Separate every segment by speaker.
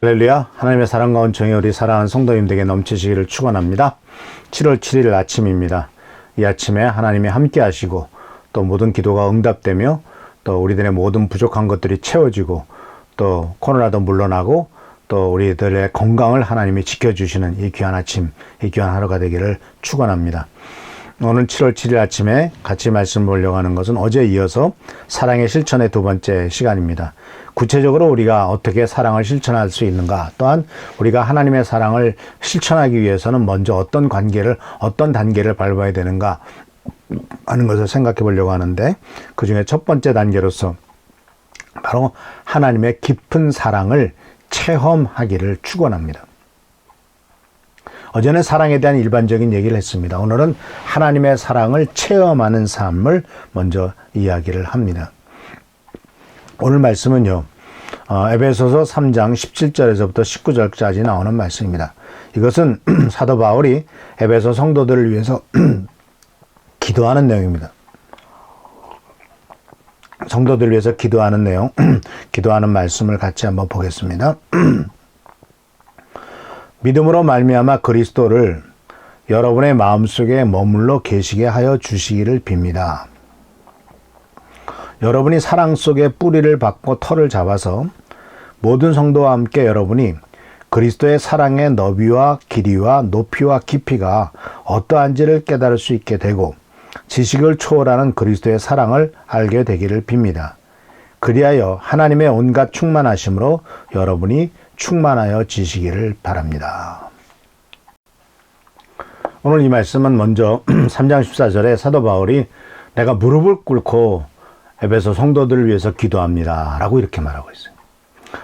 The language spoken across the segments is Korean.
Speaker 1: 할렐루야. 하나님의 사랑과 은총이 우리 사랑하는 성도님들에게 넘치시기를 축원합니다. 7월 7일 아침입니다. 이 아침에 하나님이 함께 하시고 또 모든 기도가 응답되며 또 우리들의 모든 부족한 것들이 채워지고 또 코로나도 물러나고 또 우리들의 건강을 하나님이 지켜주시는 이 귀한 아침, 이 귀한 하루가 되기를 축원합니다. 오늘 7월 7일 아침에 같이 말씀 보려고 하는 것은 어제 이어서 사랑의 실천의 두 번째 시간입니다. 구체적으로 우리가 어떻게 사랑을 실천할 수 있는가, 또한 우리가 하나님의 사랑을 실천하기 위해서는 먼저 어떤 단계를 밟아야 되는가 하는 것을 생각해 보려고 하는데, 그 중에 첫 번째 단계로서 바로 하나님의 깊은 사랑을 체험하기를 축원합니다. 어제는 사랑에 대한 일반적인 얘기를 했습니다. 오늘은 하나님의 사랑을 체험하는 삶을 먼저 이야기를 합니다. 오늘 말씀은요, 에베소서 3장 17절에서부터 19절까지 나오는 말씀입니다. 이것은 사도 바울이 에베소 성도들을 위해서 기도하는 내용입니다. 성도들을 위해서 기도하는 내용, 기도하는 말씀을 같이 한번 보겠습니다. 믿음으로 말미암아 그리스도를 여러분의 마음속에 머물러 계시게 하여 주시기를 빕니다. 여러분이 사랑 속에 뿌리를 박고 털을 잡아서 모든 성도와 함께 여러분이 그리스도의 사랑의 너비와 길이와 높이와 깊이가 어떠한지를 깨달을 수 있게 되고 지식을 초월하는 그리스도의 사랑을 알게 되기를 빕니다. 그리하여 하나님의 온갖 충만하심으로 여러분이 충만하여 지시기를 바랍니다. 오늘 이 말씀은 먼저 3장 14절에 사도 바울이 내가 무릎을 꿇고 에베소 성도들을 위해서 기도합니다 라고 이렇게 말하고 있어요.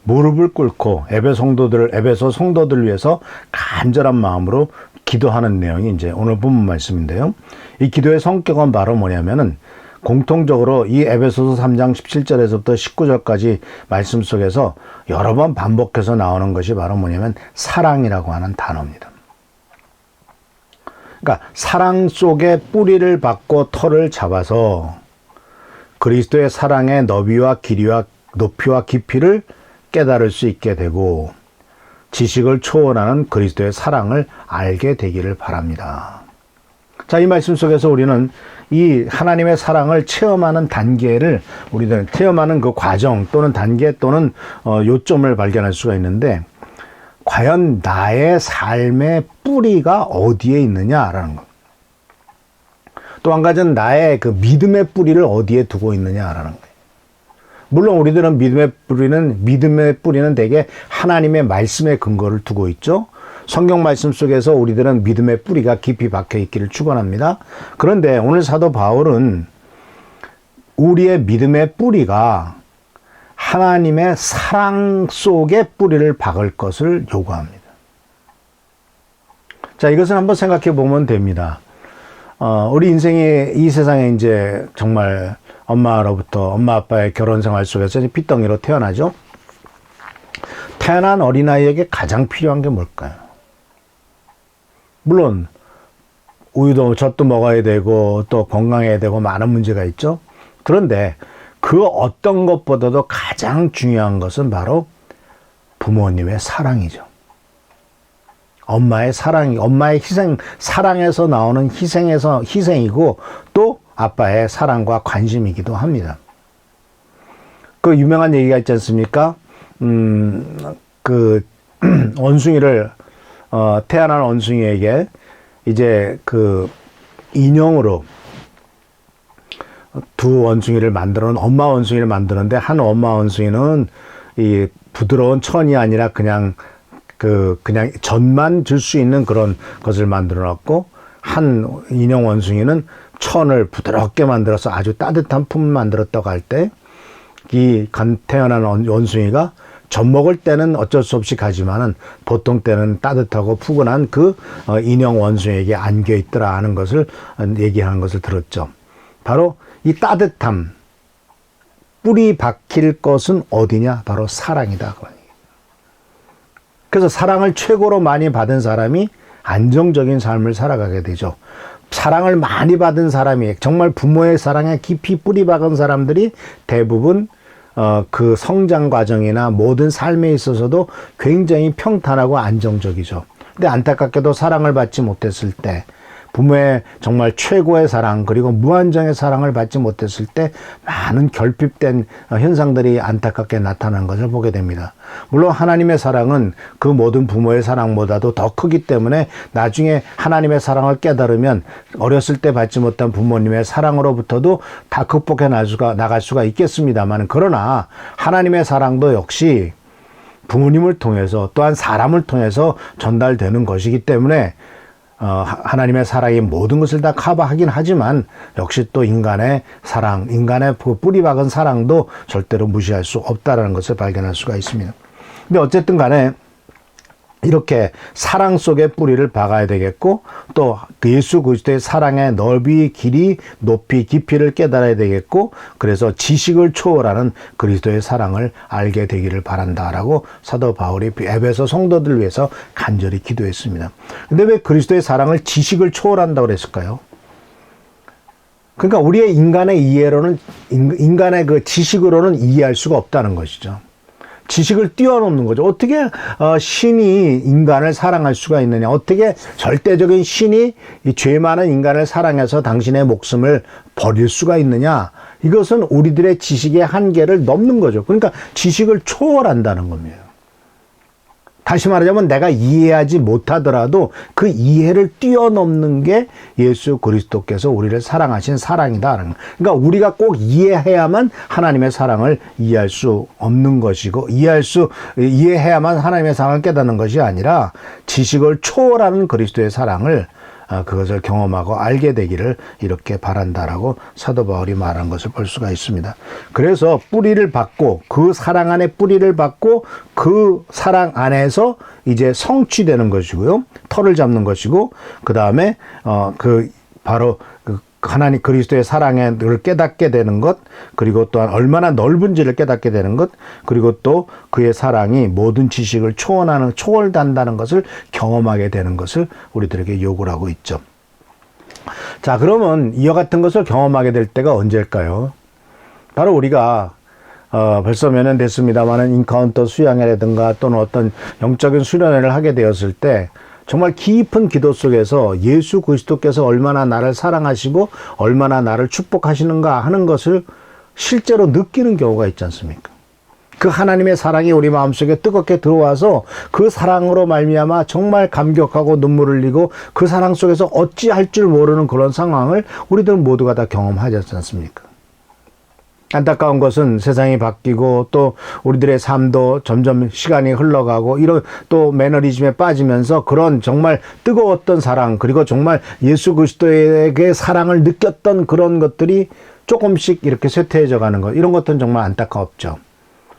Speaker 1: 무릎을 꿇고 에베소 성도들을 위해서 간절한 마음으로 기도하는 내용이 이제 오늘 본문 말씀인데요. 이 기도의 성격은 바로 뭐냐면은 공통적으로 이 에베소서 3장 17절에서부터 19절까지 말씀 속에서 여러 번 반복해서 나오는 것이 바로 뭐냐면 사랑이라고 하는 단어입니다. 그러니까 사랑 속에 뿌리를 박고 털을 잡아서 그리스도의 사랑의 너비와 길이와 높이와 깊이를 깨달을 수 있게 되고 지식을 초월하는 그리스도의 사랑을 알게 되기를 바랍니다. 자, 이 말씀 속에서 우리는 이 하나님의 사랑을 체험하는 단계를 우리들 체험하는 그 과정 또는 단계 또는 요점을 발견할 수가 있는데, 과연 나의 삶의 뿌리가 어디에 있느냐라는 것. 또 한 가지는 나의 그 믿음의 뿌리를 어디에 두고 있느냐라는 거예요. 물론 우리들은 믿음의 뿌리는 대개 하나님의 말씀에 근거를 두고 있죠. 성경 말씀 속에서 우리들은 믿음의 뿌리가 깊이 박혀 있기를 축원합니다. 그런데 오늘 사도 바울은 우리의 믿음의 뿌리가 하나님의 사랑 속에 뿌리를 박을 것을 요구합니다. 자, 이것은 한번 생각해 보면 됩니다. 우리 인생이 이 세상에 이제 정말 엄마 아빠의 결혼 생활 속에서 핏덩이로 태어나죠. 태어난 어린아이에게 가장 필요한 게 뭘까요? 물론 우유도 젖도 먹어야 되고 또 건강해야 되고 많은 문제가 있죠. 그런데 그 어떤 것보다도 가장 중요한 것은 바로 부모님의 사랑이죠. 엄마의 사랑이, 엄마의 희생, 사랑에서 나오는 희생이고 또 아빠의 사랑과 관심이기도 합니다. 그 유명한 얘기가 있지 않습니까? 그 원숭이를 태어난 원숭이에게 이제 그 인형으로 두 원숭이를 엄마 원숭이를 만드는데, 한 엄마 원숭이는 이 부드러운 천이 아니라 그냥 젖만 줄 수 있는 그런 것을 만들어 놨고, 한 인형 원숭이는 천을 부드럽게 만들어서 아주 따뜻한 품을 만들었다고 할 때 이 태어난 원숭이가 젖 먹을 때는 어쩔 수 없이 가지만은 보통 때는 따뜻하고 푸근한 그 인형 원숭이에게 안겨 있더라 하는 것을 얘기하는 것을 들었죠. 바로 이 따뜻함, 뿌리 박힐 것은 어디냐? 바로 사랑이다. 그래서 사랑을 최고로 많이 받은 사람이 안정적인 삶을 살아가게 되죠. 사랑을 많이 받은 사람이, 정말 부모의 사랑에 깊이 뿌리 박은 사람들이 대부분 그 성장 과정이나 모든 삶에 있어서도 굉장히 평탄하고 안정적이죠. 근데 안타깝게도 사랑을 받지 못했을 때, 부모의 정말 최고의 사랑 그리고 무한정의 사랑을 받지 못했을 때 많은 결핍된 현상들이 안타깝게 나타나는 것을 보게 됩니다. 물론 하나님의 사랑은 그 모든 부모의 사랑보다도 더 크기 때문에 나중에 하나님의 사랑을 깨달으면 어렸을 때 받지 못한 부모님의 사랑으로부터도 다 극복해 나갈 수가 있겠습니다만, 그러나 하나님의 사랑도 역시 부모님을 통해서 또한 사람을 통해서 전달되는 것이기 때문에 하나님의 사랑이 모든 것을 다 커버하긴 하지만 역시 또 인간의 사랑, 인간의 뿌리 박은 사랑도 절대로 무시할 수 없다는 것을 발견할 수가 있습니다. 근데 어쨌든 간에 이렇게 사랑 속에 뿌리를 박아야 되겠고, 또 예수 그리스도의 사랑의 넓이, 길이, 높이, 깊이를 깨달아야 되겠고, 그래서 지식을 초월하는 그리스도의 사랑을 알게 되기를 바란다라고 사도 바울이 에베소 성도들을 위해서 간절히 기도했습니다. 근데 왜 그리스도의 사랑을 지식을 초월한다고 그랬을까요? 그러니까 우리의 인간의 이해로는, 인간의 그 지식으로는 이해할 수가 없다는 것이죠. 지식을 뛰어넘는 거죠. 어떻게 신이 인간을 사랑할 수가 있느냐? 어떻게 절대적인 신이 이 죄 많은 인간을 사랑해서 당신의 목숨을 버릴 수가 있느냐? 이것은 우리들의 지식의 한계를 넘는 거죠. 그러니까 지식을 초월한다는 겁니다. 다시 말하자면 내가 이해하지 못하더라도 그 이해를 뛰어넘는 게 예수 그리스도께서 우리를 사랑하신 사랑이다. 그러니까 우리가 꼭 이해해야만 하나님의 사랑을 이해할 수 없는 것이고, 이해해야만 하나님의 사랑을 깨닫는 것이 아니라 지식을 초월하는 그리스도의 사랑을 그것을 경험하고 알게 되기를 이렇게 바란다라고 사도 바울이 말한 것을 볼 수가 있습니다. 그래서 뿌리를 받고, 그 사랑 안에 뿌리를 받고 그 사랑 안에서 이제 성취되는 것이고요. 털을 잡는 것이고, 그 다음에 바로 하나님 그리스도의 사랑을 깨닫게 되는 것, 그리고 또한 얼마나 넓은지를 깨닫게 되는 것, 그리고 또 그의 사랑이 모든 지식을 초월한다는 것을 경험하게 되는 것을 우리들에게 요구를 하고 있죠. 자, 그러면 이와 같은 것을 경험하게 될 때가 언제일까요? 바로 우리가 벌써 몇 년 됐습니다만은 인카운터 수양회라든가 또는 어떤 영적인 수련회를 하게 되었을 때 정말 깊은 기도 속에서 예수 그리스도께서 얼마나 나를 사랑하시고 얼마나 나를 축복하시는가 하는 것을 실제로 느끼는 경우가 있지 않습니까? 그 하나님의 사랑이 우리 마음속에 뜨겁게 들어와서 그 사랑으로 말미암아 정말 감격하고 눈물을 흘리고 그 사랑 속에서 어찌할 줄 모르는 그런 상황을 우리들 모두가 다 경험하지 않습니까? 안타까운 것은 세상이 바뀌고 또 우리들의 삶도 점점 시간이 흘러가고 이런 또 매너리즘에 빠지면서 그런 정말 뜨거웠던 사랑, 그리고 정말 예수 그리스도에게 사랑을 느꼈던 그런 것들이 조금씩 이렇게 쇠퇴해져 가는 것, 이런 것들은 정말 안타깝죠.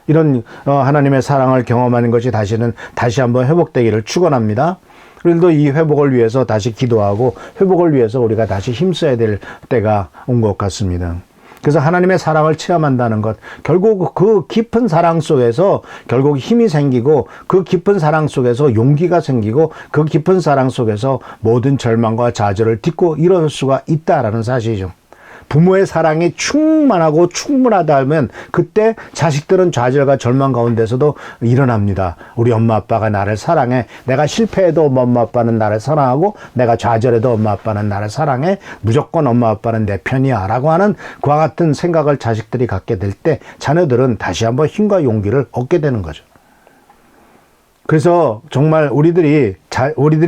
Speaker 1: 이런 하나님의 사랑을 경험하는 것이 다시 한번 회복되기를 축원합니다. 우리도 이 회복을 위해서 다시 기도하고 회복을 위해서 우리가 다시 힘써야 될 때가 온 것 같습니다. 그래서 하나님의 사랑을 체험한다는 것, 결국 그 깊은 사랑 속에서 결국 힘이 생기고, 그 깊은 사랑 속에서 용기가 생기고, 그 깊은 사랑 속에서 모든 절망과 좌절을 딛고 일어설 수가 있다라는 사실이죠. 부모의 사랑이 충만하고 충분하다면 그때 자식들은 좌절과 절망 가운데서도 일어납니다. 우리 엄마 아빠가 나를 사랑해. 내가 실패해도 엄마 아빠는 나를 사랑하고, 내가 좌절해도 엄마 아빠는 나를 사랑해. 무조건 엄마 아빠는 내 편이야 라고 하는 그와 같은 생각을 자식들이 갖게 될 때 자녀들은 다시 한번 힘과 용기를 얻게 되는 거죠. 그래서 정말 우리들이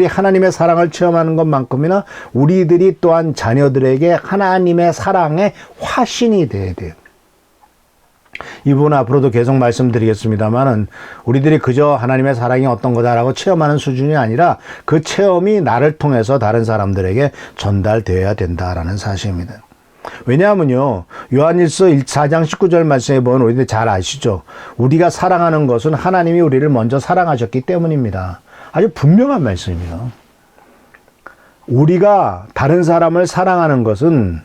Speaker 1: 하나님의 사랑을 체험하는 것만큼이나 우리들이 또한 자녀들에게 하나님의 사랑의 화신이 돼야 돼요. 이 부분 앞으로도 계속 말씀드리겠습니다만은 우리들이 그저 하나님의 사랑이 어떤 거다라고 체험하는 수준이 아니라 그 체험이 나를 통해서 다른 사람들에게 전달되어야 된다라는 사실입니다. 왜냐하면요, 요한일서 4장 19절 말씀에 보면 우리들 잘 아시죠? 우리가 사랑하는 것은 하나님이 우리를 먼저 사랑하셨기 때문입니다. 아주 분명한 말씀입니다. 우리가 다른 사람을 사랑하는 것은,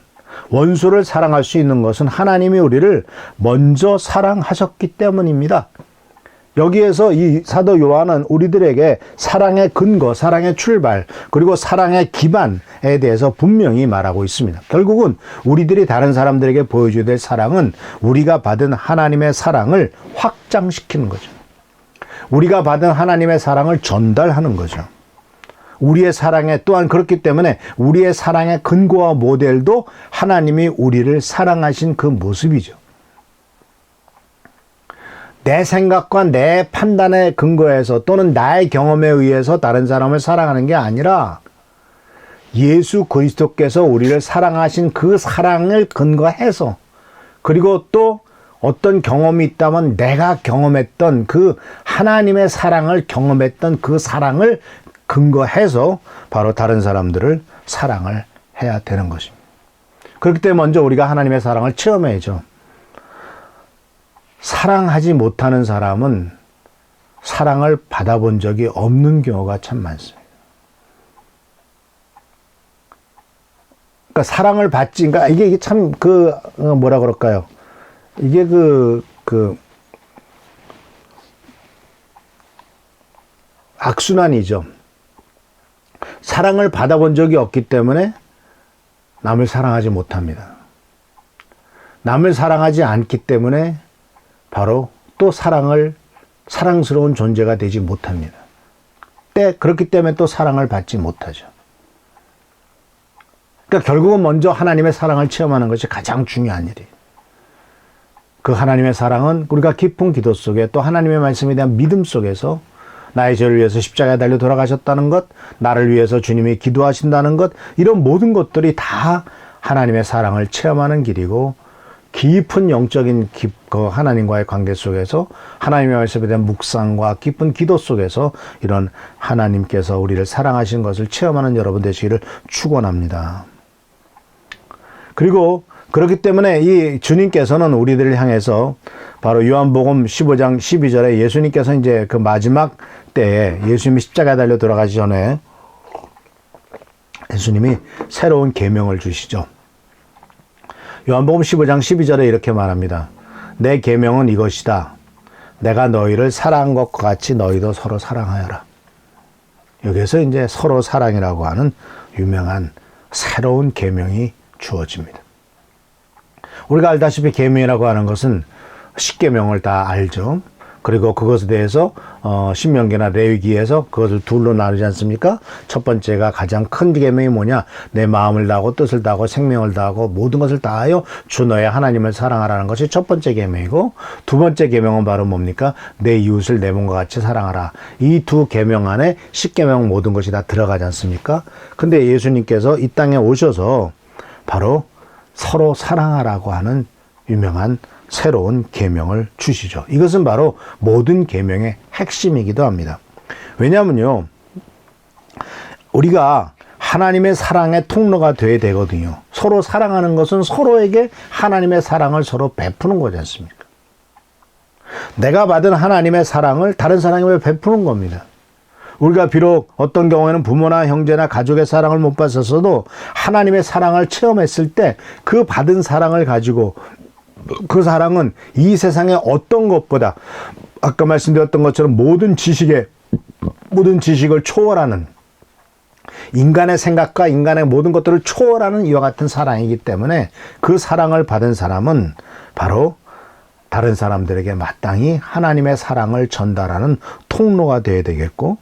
Speaker 1: 원수를 사랑할 수 있는 것은 하나님이 우리를 먼저 사랑하셨기 때문입니다. 여기에서 이 사도 요한은 우리들에게 사랑의 근거, 사랑의 출발, 그리고 사랑의 기반에 대해서 분명히 말하고 있습니다. 결국은 우리들이 다른 사람들에게 보여줘야 될 사랑은 우리가 받은 하나님의 사랑을 확장시키는 거죠. 우리가 받은 하나님의 사랑을 전달하는 거죠. 우리의 사랑에, 또한 그렇기 때문에 우리의 사랑의 근거와 모델도 하나님이 우리를 사랑하신 그 모습이죠. 내 생각과 내 판단에 근거해서 또는 나의 경험에 의해서 다른 사람을 사랑하는 게 아니라 예수 그리스도께서 우리를 사랑하신 그 사랑을 근거해서, 그리고 또 어떤 경험이 있다면 내가 경험했던 그 하나님의 사랑을 경험했던 그 사랑을 근거해서 바로 다른 사람들을 사랑을 해야 되는 것입니다. 그렇기 때문에 먼저 우리가 하나님의 사랑을 체험해야죠. 사랑하지 못하는 사람은 사랑을 받아본 적이 없는 경우가 참 많습니다. 그러니까 사랑을 받지, 그러니까 이게 참 뭐라 그럴까요? 이게 악순환이죠. 사랑을 받아본 적이 없기 때문에 남을 사랑하지 못합니다. 남을 사랑하지 않기 때문에 바로 또 사랑스러운 존재가 되지 못합니다. 그렇기 때문에 또 사랑을 받지 못하죠. 그러니까 결국은 먼저 하나님의 사랑을 체험하는 것이 가장 중요한 일이에요. 그 하나님의 사랑은 우리가 깊은 기도 속에, 또 하나님의 말씀에 대한 믿음 속에서 나의 죄를 위해서 십자가에 달려 돌아가셨다는 것, 나를 위해서 주님이 기도하신다는 것, 이런 모든 것들이 다 하나님의 사랑을 체험하는 길이고, 깊은 영적인 하나님과의 관계 속에서 하나님의 말씀에 대한 묵상과 깊은 기도 속에서 이런 하나님께서 우리를 사랑하신 것을 체험하는 여러분 되시기를 축원합니다. 그리고 그렇기 때문에 이 주님께서는 우리들을 향해서 바로 요한복음 15장 12절에 예수님께서 이제 그 마지막 때에 예수님이 십자가에 달려 돌아가기 전에 예수님이 새로운 계명을 주시죠. 요한복음 15장 12절에 이렇게 말합니다. 내 계명은 이것이다. 내가 너희를 사랑한 것과 같이 너희도 서로 사랑하여라. 여기에서 이제 서로 사랑이라고 하는 유명한 새로운 계명이 주어집니다. 우리가 알다시피 계명이라고 하는 것은 십계명을 다 알죠. 그리고 그것에 대해서 신명기나 레위기에서 그것을 둘로 나누지 않습니까? 첫 번째가 가장 큰 계명이 뭐냐? 내 마음을 다하고 뜻을 다하고 생명을 다하고 모든 것을 다하여 주 너의 하나님을 사랑하라는 것이 첫 번째 계명이고, 두 번째 계명은 바로 뭡니까? 내 이웃을 내 몸과 같이 사랑하라. 이 두 계명 안에 십계명 모든 것이 다 들어가지 않습니까? 근데 예수님께서 이 땅에 오셔서 바로 서로 사랑하라고 하는 유명한 새로운 계명을 주시죠. 이것은 바로 모든 계명의 핵심이기도 합니다. 왜냐하면요, 우리가 하나님의 사랑의 통로가 되어야 되거든요. 서로 사랑하는 것은 서로에게 하나님의 사랑을 서로 베푸는 거지 않습니까? 내가 받은 하나님의 사랑을 다른 사람에게 베푸는 겁니다. 우리가 비록 어떤 경우에는 부모나 형제나 가족의 사랑을 못 받았어도 하나님의 사랑을 체험했을 때 그 받은 사랑을 가지고, 그 사랑은 이 세상의 어떤 것보다 아까 말씀드렸던 것처럼 모든 지식을 초월하는, 인간의 생각과 인간의 모든 것들을 초월하는 이와 같은 사랑이기 때문에 그 사랑을 받은 사람은 바로 다른 사람들에게 마땅히 하나님의 사랑을 전달하는 통로가 되어야 되겠고,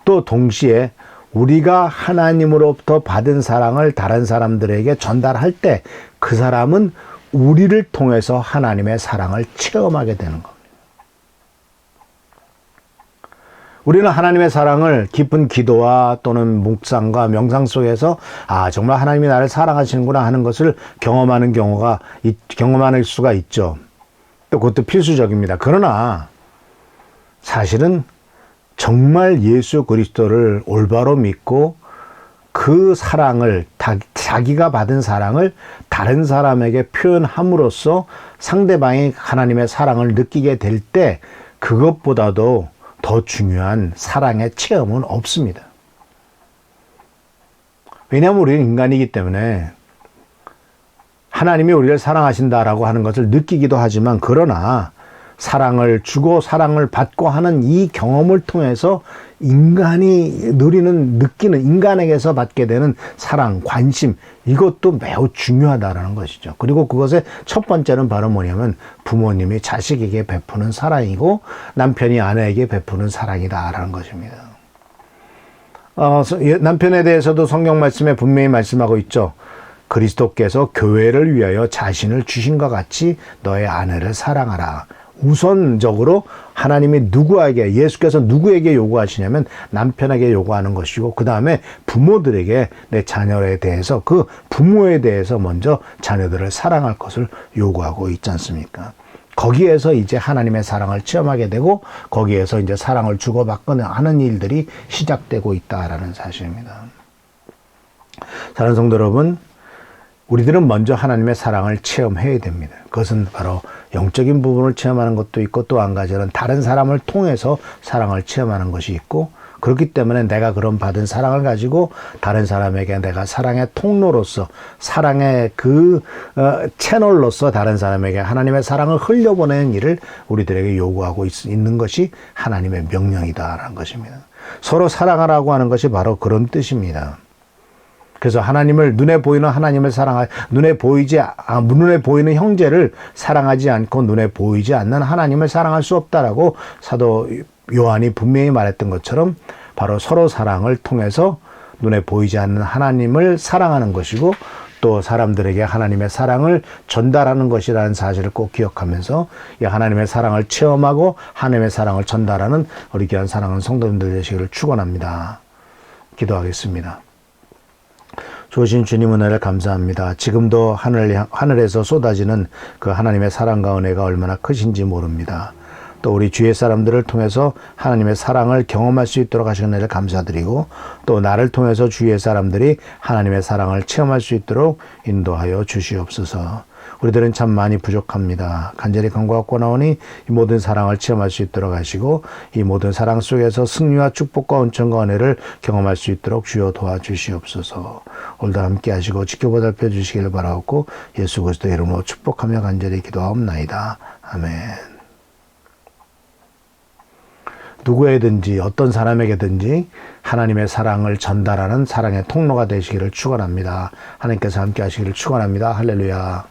Speaker 1: 또 동시에 우리가 하나님으로부터 받은 사랑을 다른 사람들에게 전달할 때 그 사람은 우리를 통해서 하나님의 사랑을 체험하게 되는 겁니다. 우리는 하나님의 사랑을 깊은 기도와 또는 묵상과 명상 속에서 정말 하나님이 나를 사랑하시는구나 하는 것을 경험할 수가 있죠. 또 그것도 필수적입니다. 그러나 사실은 정말 예수 그리스도를 올바로 믿고 그 사랑을, 자기가 받은 사랑을 다른 사람에게 표현함으로써 상대방이 하나님의 사랑을 느끼게 될 때 그것보다도 더 중요한 사랑의 체험은 없습니다. 왜냐하면 우리는 인간이기 때문에 하나님이 우리를 사랑하신다라고 하는 것을 느끼기도 하지만, 그러나 사랑을 주고 사랑을 받고 하는 이 경험을 통해서 인간이 느끼는 인간에게서 받게 되는 사랑, 관심, 이것도 매우 중요하다라는 것이죠. 그리고 그것의 첫 번째는 바로 뭐냐면 부모님이 자식에게 베푸는 사랑이고 남편이 아내에게 베푸는 사랑이다라는 것입니다. 남편에 대해서도 성경 말씀에 분명히 말씀하고 있죠. 그리스도께서 교회를 위하여 자신을 주신 것 같이 너의 아내를 사랑하라. 우선적으로 하나님이 예수께서 누구에게 요구하시냐면 남편에게 요구하는 것이고, 그 다음에 부모들에게 내 자녀에 대해서, 그 부모에 대해서 먼저 자녀들을 사랑할 것을 요구하고 있지 않습니까? 거기에서 이제 하나님의 사랑을 체험하게 되고, 거기에서 이제 사랑을 주고받거나 하는 일들이 시작되고 있다라는 사실입니다. 사랑하는 성도 여러분, 우리들은 먼저 하나님의 사랑을 체험해야 됩니다. 그것은 바로 영적인 부분을 체험하는 것도 있고, 또 한 가지는 다른 사람을 통해서 사랑을 체험하는 것이 있고, 그렇기 때문에 내가 그런 받은 사랑을 가지고 다른 사람에게 내가 사랑의 통로로서, 사랑의 채널로서 다른 사람에게 하나님의 사랑을 흘려보내는 일을 우리들에게 요구하고 있는 것이 하나님의 명령이다라는 것입니다. 서로 사랑하라고 하는 것이 바로 그런 뜻입니다. 그래서 눈에 보이는 하나님을 눈에 보이는 형제를 사랑하지 않고 눈에 보이지 않는 하나님을 사랑할 수 없다라고 사도 요한이 분명히 말했던 것처럼, 바로 서로 사랑을 통해서 눈에 보이지 않는 하나님을 사랑하는 것이고, 또 사람들에게 하나님의 사랑을 전달하는 것이라는 사실을 꼭 기억하면서 이 하나님의 사랑을 체험하고 하나님의 사랑을 전달하는 우리 귀한 사랑하는 성도님들 되시기를 축원합니다. 기도하겠습니다. 좋으신 주님 은혜를 감사합니다. 지금도 하늘에서 쏟아지는 그 하나님의 사랑과 은혜가 얼마나 크신지 모릅니다. 또 우리 주위의 사람들을 통해서 하나님의 사랑을 경험할 수 있도록 하신 은혜를 감사드리고, 또 나를 통해서 주위의 사람들이 하나님의 사랑을 체험할 수 있도록 인도하여 주시옵소서. 우리들은 참 많이 부족합니다. 간절히 간구하고 나오니 이 모든 사랑을 체험할 수 있도록 하시고, 이 모든 사랑 속에서 승리와 축복과 은총과 은혜를 경험할 수 있도록 주여 도와주시옵소서. 오늘도 함께 하시고 지켜보살펴 주시기를 바라옵고, 예수 그리스도의 이름으로 축복하며 간절히 기도하옵나이다. 아멘. 누구에든지 어떤 사람에게든지 하나님의 사랑을 전달하는 사랑의 통로가 되시기를 축원합니다. 하나님께서 함께 하시기를 축원합니다. 할렐루야.